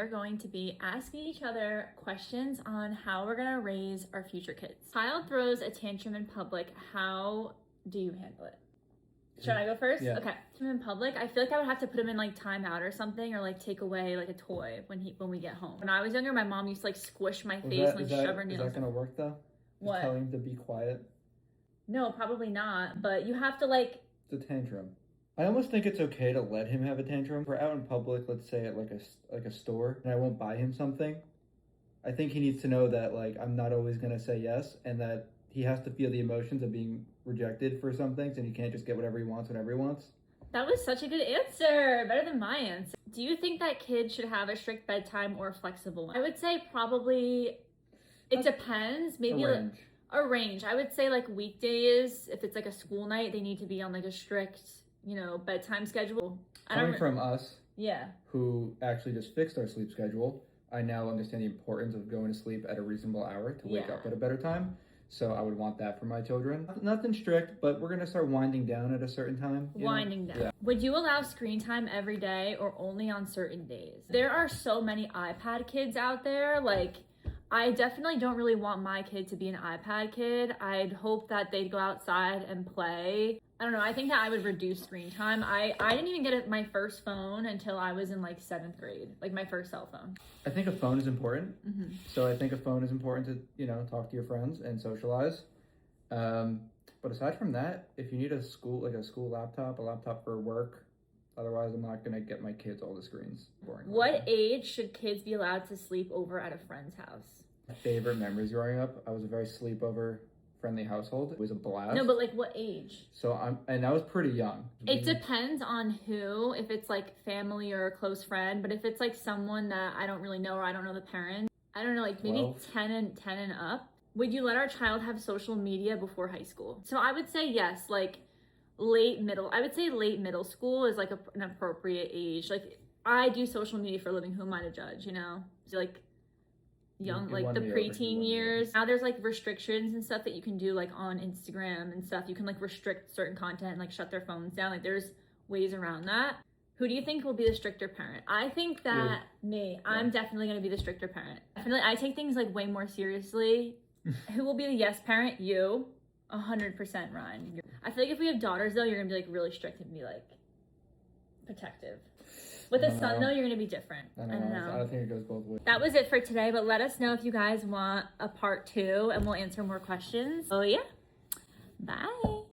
We're going to be asking each other questions on how we're gonna raise our future kids. Child throws a tantrum in public. How do you handle it? Should I go first? Yeah. Okay. In public, I feel like I would have to put him in like timeout or something, or like take away like a toy when we get home. When I was younger, my mom used to like squish my face and like shove her nails. Is that gonna work though? What? Just telling him to be quiet. No, probably not. But you have to like. It's a tantrum. I almost think it's okay to let him have a tantrum. If we're out in public, let's say at like a store, and I won't buy him something, I think he needs to know that like I'm not always gonna say yes, and that he has to feel the emotions of being rejected for some things, and he can't just get whatever he wants whenever he wants. That was such a good answer. Better than my answer. Do you think that kids should have a strict bedtime or a flexible one? I would say probably it depends. Maybe a range. I would say like weekdays, if it's like a school night, they need to be on like a strict, bedtime schedule. Coming from us, yeah, who actually just fixed our sleep schedule, I now understand the importance of going to sleep at a reasonable hour to wake up at a better time. So I would want that for my children. Nothing strict, but we're going to start winding down at a certain time. Winding down. Yeah. Would you allow screen time every day or only on certain days? There are so many iPad kids out there. Like, I definitely don't really want my kid to be an iPad kid. I'd hope that they'd go outside and play. I don't know. I think that I would reduce screen time. I didn't even get my first phone until I was in like 7th grade, like my first cell phone. I think a phone is important. Mm-hmm. So I think a phone is important to, talk to your friends and socialize. But aside from that, if you need a school laptop, a laptop for work, otherwise I'm not going to get my kids all the screens. Boring. What age should kids be allowed to sleep over at a friend's house? My favorite memories growing up, I was a very sleepover friendly household. It was a blast. No, but like what age? And I was pretty young. It depends on who, if it's like family or a close friend, but if it's like someone that I don't really know or I don't know the parents, I don't know, like maybe 10 and up. Would you let our child have social media before high school? So I would say yes, like late middle school is like an appropriate age. Like I do social media for a living, who am I to judge, So like young, like the preteen years. Now there's like restrictions and stuff that you can do like on Instagram and stuff. You can like restrict certain content and like shut their phones down. Like there's ways around that. Who do you think will be the stricter parent? I think that I'm definitely going to be the stricter parent. Definitely, I take things like way more seriously. Who will be the yes parent? You. 100% Ryan. I feel like if we have daughters though, you're going to be like really strict and be like protective. With a son, though, you're going to be different. I don't know. I don't think it goes both ways. That was it for today, but let us know if you guys want a part 2, and we'll answer more questions. Oh, yeah. Bye.